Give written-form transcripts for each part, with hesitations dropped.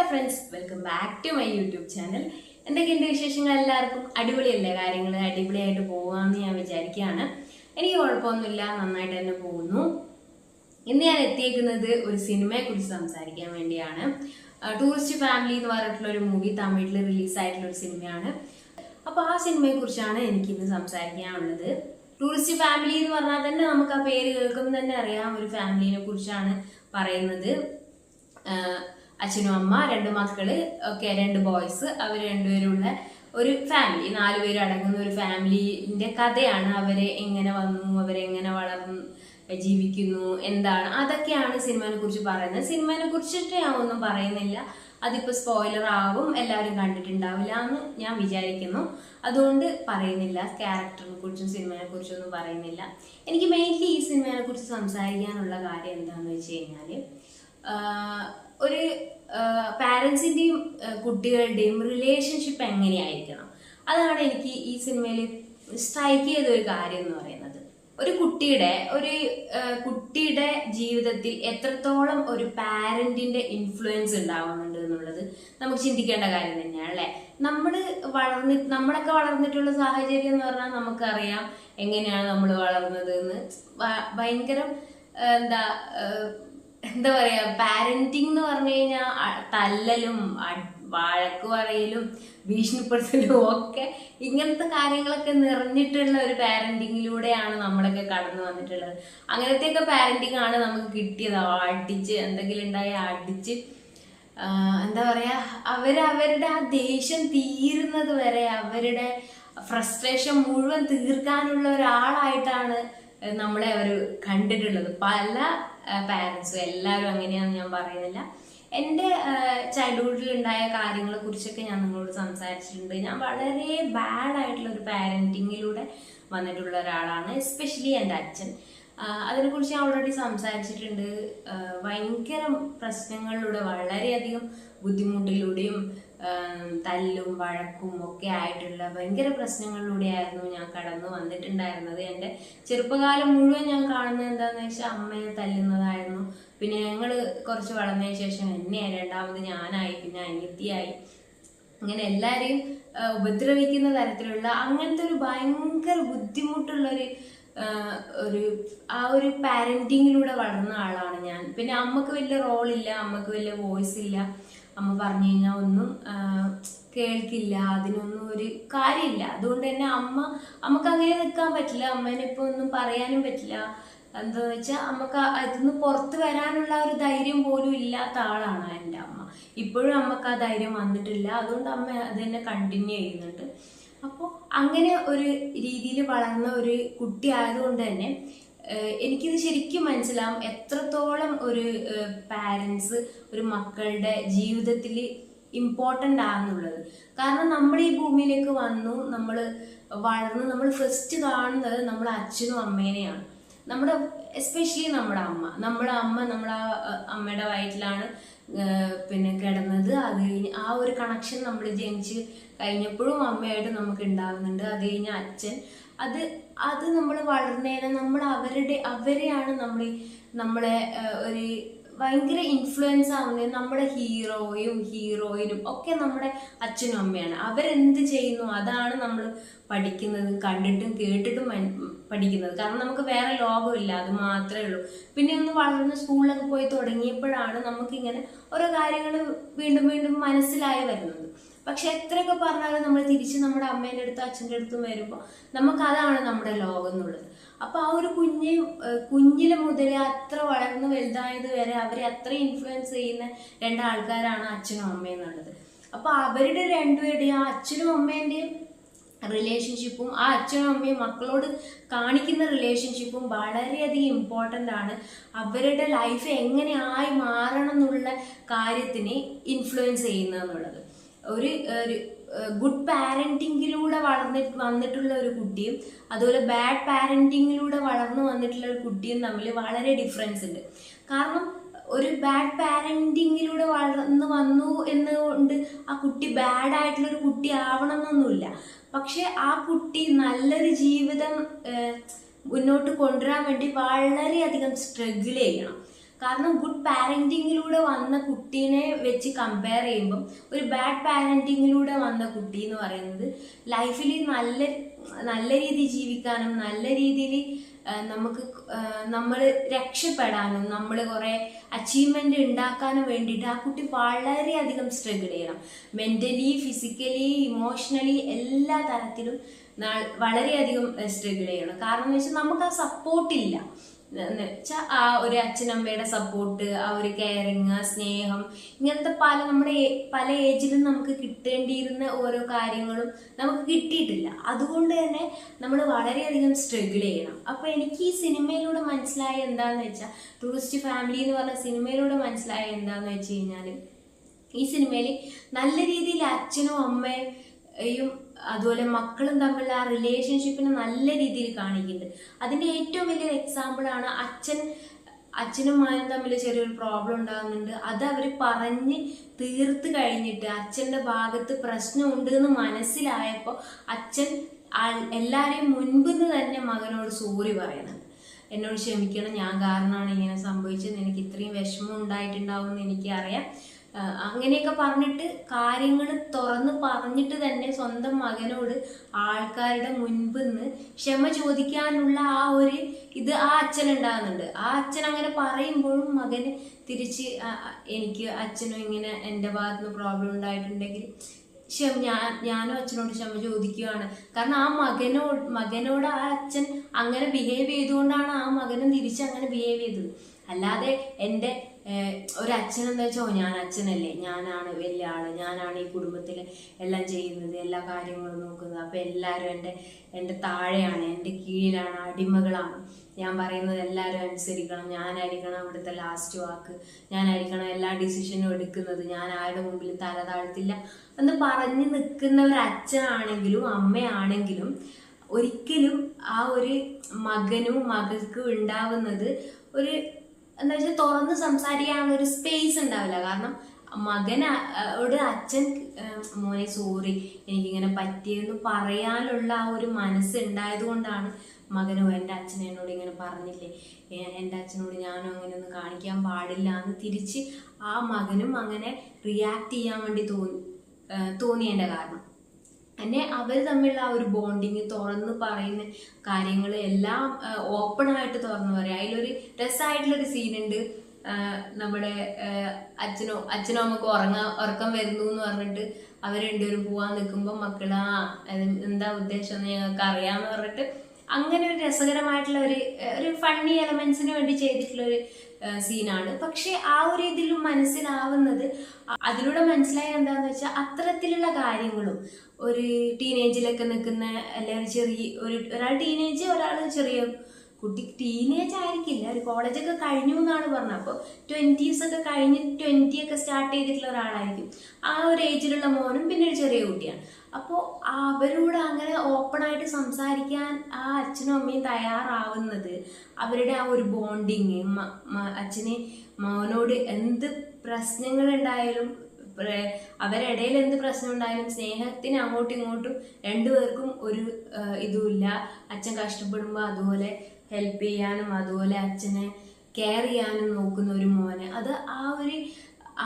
Friends, welcome back to my YouTube channel. എന്തൊക്കെയുണ്ട് വിശേഷങ്ങൾ? എല്ലാവർക്കും അടിപൊളിയല്ലേ? കാര്യങ്ങൾ അടിപൊളിയായിട്ട് പോകാമെന്ന് ഞാൻ വിചാരിക്കുകയാണ്. എനിക്ക് കുഴപ്പമൊന്നുമില്ല, നന്നായിട്ട് തന്നെ പോകുന്നു. ഇന്ന് ഞാൻ എത്തിയേക്കുന്നത് ഒരു സിനിമയെ കുറിച്ച് സംസാരിക്കാൻ വേണ്ടിയാണ്. ടൂറിസ്റ്റ് ഫാമിലി എന്ന് പറഞ്ഞിട്ടുള്ള ഒരു മൂവി തമിഴിൽ റിലീസായിട്ടുള്ള ഒരു സിനിമയാണ്. അപ്പോൾ ആ സിനിമയെ കുറിച്ചാണ് എനിക്കിന്ന് സംസാരിക്കാനുള്ളത്. ടൂറിസ്റ്റ് ഫാമിലി എന്ന് പറഞ്ഞാൽ തന്നെ നമുക്ക് ആ പേര് കേൾക്കുമ്പോൾ തന്നെ അറിയാം ഒരു ഫാമിലിനെ കുറിച്ചാണ് പറയുന്നത്. അച്ഛനും അമ്മ, 2 മക്കള്, ഒക്കെ 2 ബോയ്സ്, അവർ രണ്ടുപേരുള്ള ഒരു ഫാമിലി, 4 പേര് അടങ്ങുന്ന ഒരു ഫാമിലിന്റെ കഥയാണ്. അവരെ എങ്ങനെ വന്നു, അവരെങ്ങനെ വളർന്നു ജീവിക്കുന്നു, എന്താണ്, അതൊക്കെയാണ് സിനിമയെ കുറിച്ച് പറയുന്നത്. സിനിമയെ കുറിച്ചിട്ട് ഞാൻ ഒന്നും പറയുന്നില്ല, അതിപ്പോ സ്പോയിലർ ആവും, എല്ലാവരും കണ്ടിട്ടുണ്ടാവില്ല എന്ന് ഞാൻ വിചാരിക്കുന്നു. അതുകൊണ്ട് പറയുന്നില്ല. ക്യാരക്ടറിനെ കുറിച്ചും സിനിമയെ കുറിച്ചും ഒന്നും പറയുന്നില്ല. എനിക്ക് മെയിൻലി ഈ സിനിമയെ കുറിച്ച് സംസാരിക്കാനുള്ള കാര്യം എന്താണെന്ന് വെച്ച് കഴിഞ്ഞാല്, ഒരു പാരൻസിന്റെയും കുട്ടികളുടെയും റിലേഷൻഷിപ്പ് എങ്ങനെയായിരിക്കണം, അതാണ് എനിക്ക് ഈ സിനിമയിൽ സ്ട്രൈക്ക് ചെയ്ത ഒരു കാര്യം എന്ന് പറയുന്നത്. ഒരു കുട്ടിയുടെ ജീവിതത്തിൽ എത്രത്തോളം ഒരു പാരന്റിന്റെ ഇൻഫ്ലുവൻസ് ഉണ്ടാവുന്നുണ്ട് എന്നുള്ളത് നമുക്ക് ചിന്തിക്കേണ്ട കാര്യം തന്നെയാണ്, അല്ലെ? നമ്മളൊക്കെ വളർന്നിട്ടുള്ള സാഹചര്യം എന്ന് പറഞ്ഞാൽ നമുക്കറിയാം എങ്ങനെയാണ് നമ്മൾ വളർന്നത് എന്ന്. ഭയങ്കര എന്താ പറയാ, പാരന്റിങ് എന്ന് പറഞ്ഞു കഴിഞ്ഞാൽ തല്ലലും വഴക്ക് പറയലും ഭീഷണിപ്പെടുത്തലും ഒക്കെ, ഇങ്ങനത്തെ കാര്യങ്ങളൊക്കെ നിറഞ്ഞിട്ടുള്ള ഒരു പാരന്റിങ്ങിലൂടെയാണ് നമ്മളൊക്കെ കടന്നു വന്നിട്ടുള്ളത്. അങ്ങനത്തെയൊക്കെ പാരന്റിങ് ആണ് നമുക്ക് കിട്ടിയത്. അടിച്ച് എന്തെങ്കിലും ഉണ്ടായി അടിച്ച് എന്താ പറയാ, അവരുടെ ആ ദേഷ്യം തീരുന്നത് വരെ, അവരുടെ ഫ്രസ്ട്രേഷൻ മുഴുവൻ തീർക്കാനുള്ള ഒരാളായിട്ടാണ് നമ്മളെ അവർ കണ്ടിട്ടുള്ളത്. പല പാരൻസും, എല്ലാവരും അങ്ങനെയാണെന്ന് ഞാൻ പറയുന്നില്ല. എൻ്റെ ചൈൽഡ്ഹുഡിൽ ഉണ്ടായ കാര്യങ്ങളെ കുറിച്ചൊക്കെ ഞാൻ നിങ്ങളോട് സംസാരിച്ചിട്ടുണ്ട്. ഞാൻ വളരെ ബാഡായിട്ടുള്ള ഒരു പാരന്റിങ്ങിലൂടെ വന്നിട്ടുള്ള ഒരാളാണ്, എസ്പെഷ്യലി എൻ്റെ അച്ഛൻ. അതിനെക്കുറിച്ച് ഞാൻ ഓൾറെഡി സംസാരിച്ചിട്ടുണ്ട്. ഭയങ്കര പ്രശ്നങ്ങളിലൂടെ, വളരെയധികം ബുദ്ധിമുട്ടിലൂടെയും തല്ലും വഴക്കും ഒക്കെ ആയിട്ടുള്ള ഭയങ്കര പ്രശ്നങ്ങളിലൂടെയായിരുന്നു ഞാൻ കടന്നു വന്നിട്ടുണ്ടായിരുന്നത്. എൻ്റെ ചെറുപ്പകാലം മുഴുവൻ ഞാൻ കാണുന്നത് എന്താണെന്ന് വെച്ചാൽ അമ്മയെ തല്ലുന്നതായിരുന്നു. പിന്നെ ഞങ്ങൾ കുറച്ച് വളർന്നതിന് ശേഷം രണ്ടാമത് ഞാനായി, പിന്നെ അനിയത്തിയായി, അങ്ങനെ എല്ലാവരെയും ഉപദ്രവിക്കുന്ന തരത്തിലുള്ള അങ്ങനത്തെ ഒരു ഭയങ്കര ബുദ്ധിമുട്ടുള്ളൊരു ആ ഒരു പാരന്റിങ്ങിലൂടെ വളർന്ന ആളാണ് ഞാൻ. പിന്നെ അമ്മക്ക് വലിയ റോളില്ല, അമ്മക്ക് വലിയ വോയിസ് ഇല്ല. അമ്മ പറഞ്ഞു കഴിഞ്ഞാൽ ഒന്നും കേൾക്കില്ല, അതിനൊന്നും ഒരു കാര്യമില്ല. അതുകൊണ്ട് തന്നെ അമ്മക്ക് അങ്ങനെ നിൽക്കാൻ പറ്റില്ല. അമ്മേനെ ഇപ്പൊ ഒന്നും പറയാനും പറ്റില്ല. എന്താന്ന് വെച്ചാൽ അമ്മക്ക് അതിന്ന് പുറത്ത് വരാനുള്ള ഒരു ധൈര്യം പോലും ഇല്ലാത്ത ആളാണ് എൻ്റെ അമ്മ. ഇപ്പോഴും അമ്മക്ക് ആ ധൈര്യം വന്നിട്ടില്ല. അതുകൊണ്ട് അമ്മ അത് തന്നെ കണ്ടിന്യൂ ചെയ്യുന്നുണ്ട്. അപ്പോൾ അങ്ങനെ ഒരു രീതിയിൽ വളർന്ന ഒരു കുട്ടി ആയതുകൊണ്ട് തന്നെ എനിക്കിത് ശരിക്കും മനസ്സിലാവും എത്രത്തോളം ഒരു പാരൻസ് ഒരു മക്കളുടെ ജീവിതത്തിൽ ഇമ്പോർട്ടൻ്റ് ആണെന്നുള്ളത്. കാരണം നമ്മൾ ഈ ഭൂമിയിലേക്ക് വന്നു, നമ്മൾ വളർന്ന്, നമ്മൾ ഫസ്റ്റ് കാണുന്നത് നമ്മുടെ അച്ഛനും അമ്മേനെയാണ്. എസ്പെഷ്യലി നമ്മുടെ അമ്മയുടെ വയറ്റിലാണ് പിന്നെ കിടന്നത്. അത് കഴിഞ്ഞ് ആ ഒരു കണക്ഷൻ നമ്മൾ ജനിച്ച് കഴിഞ്ഞപ്പോഴും അമ്മയായിട്ട് നമുക്ക് ഉണ്ടാകുന്നുണ്ട്. അത് കഴിഞ്ഞ അച്ഛൻ, അത് നമ്മൾ വളർന്നേനെ അവരെയാണ് നമ്മളെ ഒരു ഭയങ്കര ഇൻഫ്ലുവൻസ് ആവുന്നത്. നമ്മുടെ ഹീറോയിനും ഒക്കെ നമ്മുടെ അച്ഛനും അമ്മയാണ്. അവരെന്ത് ചെയ്യുന്നു അതാണ് നമ്മൾ പഠിക്കുന്നത്, കണ്ടിട്ടും കേട്ടിട്ടും പഠിക്കുന്നത്. കാരണം നമുക്ക് വേറെ ലോകമില്ല, അത് മാത്രമേ ഉള്ളൂ. പിന്നെ ഒന്ന് വളർന്ന് സ്കൂളിലൊക്കെ പോയി തുടങ്ങിയപ്പോഴാണ് നമുക്കിങ്ങനെ ഓരോ കാര്യങ്ങൾ വീണ്ടും വീണ്ടും മനസ്സിലായി വരുന്നത്. പക്ഷെ എത്രയൊക്കെ പറഞ്ഞാലും നമ്മൾ തിരിച്ച് നമ്മുടെ അമ്മേൻ്റെ അടുത്തും അച്ഛൻ്റെ അടുത്തും വരുമ്പോൾ നമുക്കതാണ് നമ്മുടെ ലോകം എന്നുള്ളത്. അപ്പൊ ആ ഒരു കുഞ്ഞില് മുതൽ അത്ര വളർന്ന് വലുതായത് വരെ അവരെ അത്ര ഇൻഫ്ലുവൻസ് ചെയ്യുന്ന 2 ആൾക്കാരാണ് അച്ഛനും അമ്മയും എന്നുള്ളത്. അപ്പൊ അവരുടെ രണ്ടുപേരുടെയും, ആ അച്ഛനും അമ്മേന്റെയും റിലേഷൻഷിപ്പും ആ അച്ഛനും അമ്മയും മക്കളോട് കാണിക്കുന്ന റിലേഷൻഷിപ്പും വളരെയധികം ഇമ്പോർട്ടൻ്റ് ആണ്. അവരുടെ ലൈഫ് എങ്ങനെയായി മാറണം എന്നുള്ള കാര്യത്തിന് ഇൻഫ്ലുവൻസ് ചെയ്യുന്നതെന്നുള്ളത്. ഒരു ഗുഡ് പാരന്റിങ്ങിലൂടെ വന്നിട്ടുള്ള ഒരു കുട്ടിയും അതുപോലെ ബാഡ് പാരന്റിങ്ങിലൂടെ വളർന്നു വന്നിട്ടുള്ള ഒരു കുട്ടിയും തമ്മിൽ വളരെ ഡിഫറൻസ് ഉണ്ട്. കാരണം ഒരു ബാഡ് പാരന്റിങ്ങിലൂടെ വളർന്നു വന്നു എന്നുകൊണ്ട് ആ കുട്ടി ബാഡായിട്ടുള്ള ഒരു കുട്ടി ആവണം എന്നൊന്നുമില്ല. പക്ഷെ ആ കുട്ടി നല്ലൊരു ജീവിതം മുന്നോട്ട് കൊണ്ടുവരാൻ വേണ്ടി വളരെയധികം സ്ട്രഗിൾ ചെയ്യണം. കാരണം ഗുഡ് പാരന്റിങ്ങിലൂടെ വന്ന കുട്ടീനെ വെച്ച് കമ്പയർ ചെയ്യുമ്പം ഒരു ബാഡ് പാരന്റിങ്ങിലൂടെ വന്ന കുട്ടി എന്ന് പറയുന്നത് ലൈഫിൽ നല്ല നല്ല രീതിയിൽ ജീവിക്കാനും നല്ല രീതിയിൽ നമുക്ക് നമ്മൾ രക്ഷപ്പെടാനും നമ്മൾ കുറേ അച്ചീവ്മെന്റ് ഉണ്ടാക്കാനും വേണ്ടിയിട്ട് ആ കുട്ടി വളരെയധികം സ്ട്രഗിൾ ചെയ്യണം. മെന്റലി, ഫിസിക്കലി, ഇമോഷണലി എല്ലാ തരത്തിലും വളരെയധികം സ്ട്രഗിൾ ചെയ്യണം. കാരണം എന്ന് വെച്ചാൽ നമുക്ക് ആ സപ്പോർട്ടില്ല. എന്ന് വെച്ചാൽ ആ ഒരു അച്ഛനമ്മയുടെ സപ്പോർട്ട്, ആ ഒരു കെയറിങ്, സ്നേഹം, ഇങ്ങനത്തെ നമ്മുടെ പല ഏജിലും നമുക്ക് കിട്ടേണ്ടിയിരുന്ന ഓരോ കാര്യങ്ങളും നമുക്ക് കിട്ടിയിട്ടില്ല. അതുകൊണ്ട് തന്നെ നമ്മൾ വളരെയധികം സ്ട്രഗിൾ ചെയ്യണം. അപ്പോൾ എനിക്ക് ഈ സിനിമയിലൂടെ മനസ്സിലായ എന്താണെന്ന് വെച്ചാൽ, ടൂറിസ്റ്റ് ഫാമിലി എന്ന് പറഞ്ഞ സിനിമയിലൂടെ മനസ്സിലായ എന്താണെന്ന് വെച്ച് കഴിഞ്ഞാൽ, ഈ സിനിമയിൽ നല്ല രീതിയിൽ അച്ഛനും അമ്മയും അതുപോലെ മക്കളും തമ്മിലുള്ള ആ റിലേഷൻഷിപ്പിനെ നല്ല രീതിയിൽ കാണിക്കുന്നുണ്ട്. അതിൻ്റെ ഏറ്റവും വലിയൊരു എക്സാമ്പിളാണ് അച്ഛനും മകനും തമ്മിൽ ചെറിയൊരു പ്രോബ്ലം ഉണ്ടാകുന്നുണ്ട്. അത് അവർ പറഞ്ഞ് തീർത്ത് കഴിഞ്ഞിട്ട് അച്ഛൻ്റെ ഭാഗത്ത് പ്രശ്നമുണ്ട് എന്ന് മനസ്സിലായപ്പോൾ അച്ഛൻ എല്ലാവരെയും മുൻപിൽ തന്നെ മകനോട് സോറി പറയുന്നുണ്ട്. എന്നോട് ക്ഷമിക്കണം, ഞാൻ കാരണമാണ് ഇങ്ങനെ സംഭവിച്ചത്, എനിക്ക് ഇത്രയും വിഷമം ഉണ്ടായിട്ടുണ്ടാവും എന്ന് എനിക്കറിയാം. അങ്ങനെയൊക്കെ പറഞ്ഞിട്ട് കാര്യങ്ങൾ തുറന്ന് പറഞ്ഞിട്ട് തന്നെ സ്വന്തം മകനോട് ആൾക്കാരുടെ മുൻപിൽ നിന്ന് ക്ഷമ ചോദിക്കാനുള്ള ആ ഒരു ഇത് ആ അച്ഛൻ ഉണ്ടാകുന്നുണ്ട്. ആ അച്ഛൻ അങ്ങനെ പറയുമ്പോഴും മകന് തിരിച്ച് എനിക്ക് അച്ഛനും ഇങ്ങനെ എൻ്റെ ഭാഗത്തുനിന്ന് പ്രോബ്ലം ഉണ്ടായിട്ടുണ്ടെങ്കിൽ ഞാനും അച്ഛനോട് ക്ഷമ ചോദിക്കുകയാണ്. കാരണം ആ മകനോട് ആ അച്ഛൻ അങ്ങനെ ബിഹേവ് ചെയ്തുകൊണ്ടാണ് ആ മകനും തിരിച്ച് അങ്ങനെ ബിഹേവ് ചെയ്തത്. അല്ലാതെ എൻ്റെ ഒരു അച്ഛനെന്ന് വെച്ചാൽ ഞാൻ അച്ഛനല്ലേ, ഞാനാണ് വലിയ ആള്, ഞാനാണ് ഈ കുടുംബത്തിൽ എല്ലാം ചെയ്യുന്നത്, എല്ലാ കാര്യങ്ങളും നോക്കുന്നത്, അപ്പം എല്ലാവരും എൻ്റെ താഴെയാണ്, എൻ്റെ കീഴിലാണ്, അടിമകളാണ്, ഞാൻ പറയുന്നത് എല്ലാവരും അനുസരിക്കണം, ഞാനായിരിക്കണം അവിടുത്തെ ലാസ്റ്റ് വാക്ക്, ഞാനായിരിക്കണം എല്ലാ ഡിസിഷനും എടുക്കുന്നത്, ഞാൻ ആരുടെ മുമ്പിൽ തല താഴ്ത്തില്ല എന്ന് പറഞ്ഞ് നിൽക്കുന്ന ഒരു അച്ഛനാണെങ്കിലും അമ്മയാണെങ്കിലും ഒരിക്കലും ആ ഒരു മകനും മകൾക്കും ഉണ്ടാവുന്നത് ഒരു എന്താ വെച്ചാൽ തുറന്ന് സംസാരിക്കാനുള്ള ഒരു സ്പേസ് ഉണ്ടാവില്ല. കാരണം മകനോട് അച്ഛൻ മോനെ സോറി എനിക്കിങ്ങനെ പറ്റിയെന്ന് പറയാനുള്ള ആ ഒരു മനസ്സുണ്ടായത് കൊണ്ടാണ് മകനോ എൻ്റെ അച്ഛൻ എന്നോട് ഇങ്ങനെ പറഞ്ഞില്ലേ, എൻ്റെ അച്ഛനോട് ഞാനും അങ്ങനെ ഒന്നും കാണിക്കാൻ പാടില്ല എന്ന് തിരിച്ച് ആ മകനും അങ്ങനെ റിയാക്ട് ചെയ്യാൻ വേണ്ടി തോന്നിയതിൻ്റെ കാരണം എന്നെ അവർ തമ്മിലുള്ള ആ ഒരു ബോണ്ടിങ്, തുറന്ന് പറയുന്ന കാര്യങ്ങൾ എല്ലാം ഓപ്പണായിട്ട് തുറന്ന് പറയാം. അതിലൊരു രസമായിട്ടുള്ളൊരു സീനുണ്ട്. നമ്മുടെ അച്ഛനോ അമ്മക്ക് ഉറക്കം വരുന്നു എന്ന് പറഞ്ഞിട്ട് അവർ രണ്ടുപേരും പോവാൻ നിൽക്കുമ്പോൾ മക്കൾ എന്താ ഉദ്ദേശം എന്ന് ഞങ്ങൾക്ക് അറിയാമെന്ന് പറഞ്ഞിട്ട് അങ്ങനെ ഒരു രസകരമായിട്ടുള്ള ഒരു ഫണ്ണി എലമെന്റ്സിന് വേണ്ടി ചെയ്തിട്ടുള്ളൊരു സീനാണ്. പക്ഷെ ആ ഒരു ഇതിലും മനസ്സിലാവുന്നത്, അതിലൂടെ മനസ്സിലായ എന്താന്ന് വെച്ചാൽ അത്തരത്തിലുള്ള കാര്യങ്ങളും ഒരു ടീനേജിലൊക്കെ നിൽക്കുന്ന അല്ലെങ്കിൽ ഒരാൾ ടീനേജ്, ഒരാൾ ചെറിയ കുട്ടി, ടീനേജ് ആയിരിക്കില്ല, ഒരു കോളേജൊക്കെ കഴിഞ്ഞു എന്നാണ് പറഞ്ഞത്. അപ്പോൾ 20s ഒക്കെ കഴിഞ്ഞ് 20 ഒക്കെ സ്റ്റാർട്ട് ചെയ്തിട്ടുള്ള ഒരാളായിരിക്കും. ആ ഒരു ഏജിലുള്ള മോനും പിന്നെ ഒരു ചെറിയ കുട്ടിയാണ്. അപ്പോൾ അവരോട് അങ്ങനെ ഓപ്പണായിട്ട് സംസാരിക്കാൻ ആ അച്ഛനും അമ്മയും തയ്യാറാവുന്നത് അവരുടെ ആ ഒരു ബോണ്ടിങ്, അച്ഛന് മോനോട് എന്ത് പ്രശ്നങ്ങളുണ്ടായാലും അവരിടയിൽ എന്ത് പ്രശ്നം ഉണ്ടായാലും സ്നേഹത്തിന് അങ്ങോട്ടും ഇങ്ങോട്ടും രണ്ടുപേർക്കും ഒരു ഇതുമില്ല. അച്ഛൻ കഷ്ടപ്പെടുമ്പോൾ അതുപോലെ ഹെൽപ്പ് ചെയ്യാനും അതുപോലെ അച്ഛനെ കെയർ ചെയ്യാനും നോക്കുന്ന ഒരു മോനെ, അത്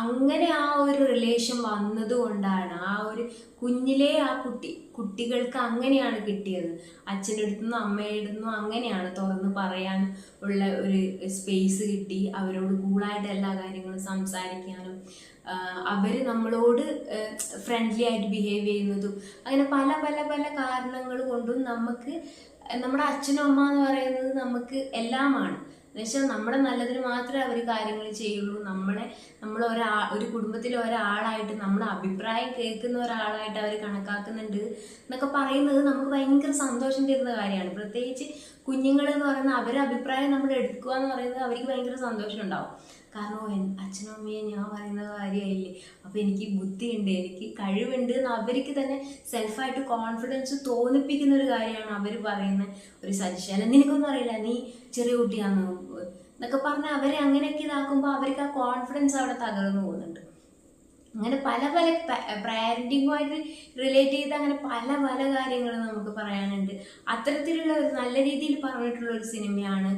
അങ്ങനെ ആ ഒരു റിലേഷൻ വന്നത് കൊണ്ടാണ് ആ ഒരു കുഞ്ഞിലേ ആ കുട്ടികൾക്ക് അങ്ങനെയാണ് കിട്ടിയത്. അച്ഛൻ്റെ അടുത്തുനിന്നും അമ്മയുടെ അടുത്തുനിന്നും അങ്ങനെയാണ് തുറന്ന് പറയാൻ ഉള്ള ഒരു സ്പേസ് കിട്ടി. അവരോട് കൂളായിട്ട് എല്ലാ കാര്യങ്ങളും സംസാരിക്കാനും അവർ നമ്മളോട് ഫ്രണ്ട്ലി ആയിട്ട് ബിഹേവ് ചെയ്യുന്നതും അങ്ങനെ പല പല പല കാരണങ്ങൾ കൊണ്ടും നമുക്ക് നമ്മുടെ അച്ഛനും അമ്മ എന്ന് പറയുന്നത് നമുക്ക് എല്ലാമാണ്. എന്നുവെച്ചാൽ നമ്മുടെ നല്ലതിന് മാത്രമേ അവർ കാര്യങ്ങൾ ചെയ്യുള്ളൂ. നമ്മൾ ഒരു കുടുംബത്തിലെ ഒരാളായിട്ട് നമ്മുടെ അഭിപ്രായം കേൾക്കുന്ന ഒരാളായിട്ട് അവർ കണക്കാക്കുന്നുണ്ട് എന്നൊക്കെ പറയുന്നത് നമുക്ക് ഭയങ്കര സന്തോഷം തരുന്ന കാര്യമാണ്. പ്രത്യേകിച്ച് കുഞ്ഞുങ്ങൾ എന്ന് പറയുന്നത് അവരുടെ അഭിപ്രായം നമ്മൾ എടുക്കുക എന്ന് പറയുന്നത് അവർക്ക് ഭയങ്കര സന്തോഷം ഉണ്ടാവും. കാരണം അച്ഛനും അമ്മയെ ഞാൻ പറയുന്ന കാര്യമായില്ലേ, അപ്പോൾ എനിക്ക് ബുദ്ധിയുണ്ട്, എനിക്ക് കഴിവുണ്ട് എന്ന് അവർക്ക് തന്നെ സെൽഫായിട്ട് കോൺഫിഡൻസ് തോന്നിപ്പിക്കുന്ന ഒരു കാര്യമാണ് അവർ പറയുന്ന ഒരു സജഷൻ. അല്ല നിനക്കൊന്നും അറിയില്ല, നീ ചെറിയ കുട്ടിയാന്ന് എന്നൊക്കെ പറഞ്ഞാൽ അവരെ അങ്ങനെയൊക്കെ ഇതാക്കുമ്പോൾ അവർക്ക് ആ കോൺഫിഡൻസ് അവിടെ തകർന്നു പോകുന്നുണ്ട്. അങ്ങനെ പല പല പാരൻറ്റിങ്ങുമായിട്ട് റിലേറ്റ് ചെയ്ത് അങ്ങനെ പല പല കാര്യങ്ങൾ നമുക്ക് പറയാനുണ്ട്. അത്തരത്തിലുള്ള ഒരു നല്ല രീതിയിൽ പറഞ്ഞിട്ടുള്ള ഒരു സിനിമയാണ്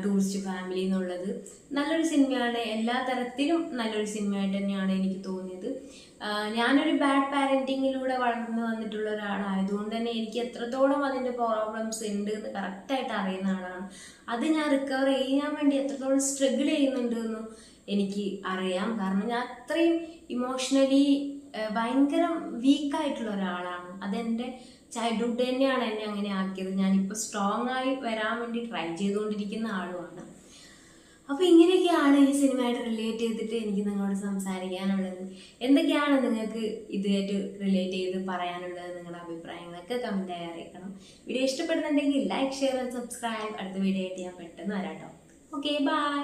ടൂറിസ്റ്റ് ഫാമിലി എന്നുള്ളത്. നല്ലൊരു സിനിമയാണ്, എല്ലാ തരത്തിലും നല്ലൊരു സിനിമയായിട്ട് തന്നെയാണ് എനിക്ക് തോന്നിയത്. ഞാനൊരു ബാഡ് പാരൻറ്റിങ്ങിലൂടെ വളർന്നു വന്നിട്ടുള്ള ഒരാളായതുകൊണ്ട് തന്നെ എനിക്ക് എത്രത്തോളം അതിൻ്റെ പ്രോബ്ലംസ് ഉണ്ട് എന്ന് കറക്റ്റായിട്ട് അറിയുന്ന ആളാണ്. അത് ഞാൻ റിക്കവർ ചെയ്യാൻ വേണ്ടി എത്രത്തോളം സ്ട്രഗിൾ ചെയ്യുന്നുണ്ട് എന്നും എനിക്ക് അറിയാം. കാരണം ഞാൻ അത്രയും ഇമോഷണലി ഭയങ്കര വീക്കായിട്ടുള്ള ഒരാളാണ്. അതെൻ്റെ ചൈൽഡ്ഹുഡ് തന്നെയാണ് എന്നെ അങ്ങനെ ആക്കിയത്. ഞാനിപ്പോൾ സ്ട്രോങ് ആയി വരാൻ വേണ്ടി ട്രൈ ചെയ്തുകൊണ്ടിരിക്കുന്ന ആളുമാണ്. അപ്പോൾ ഇങ്ങനെയൊക്കെയാണ് ഈ സിനിമയായിട്ട് റിലേറ്റ് ചെയ്തിട്ട് എനിക്ക് നിങ്ങളോട് സംസാരിക്കാനുള്ളത്. എന്തൊക്കെയാണ് നിങ്ങൾക്ക് ഇതുമായിട്ട് റിലേറ്റ് ചെയ്ത് പറയാനുള്ളത്? നിങ്ങളുടെ അഭിപ്രായങ്ങളൊക്കെ കമൻറ്റായി അറിയിക്കണം. വീഡിയോ ഇഷ്ടപ്പെടുന്നുണ്ടെങ്കിൽ ലൈക്ക്, ഷെയർ ആൻഡ് സബ്സ്ക്രൈബ്. അടുത്ത വീഡിയോ ആയിട്ട് ഞാൻ പെട്ടെന്ന് വരാം കേട്ടോ. Okay, by.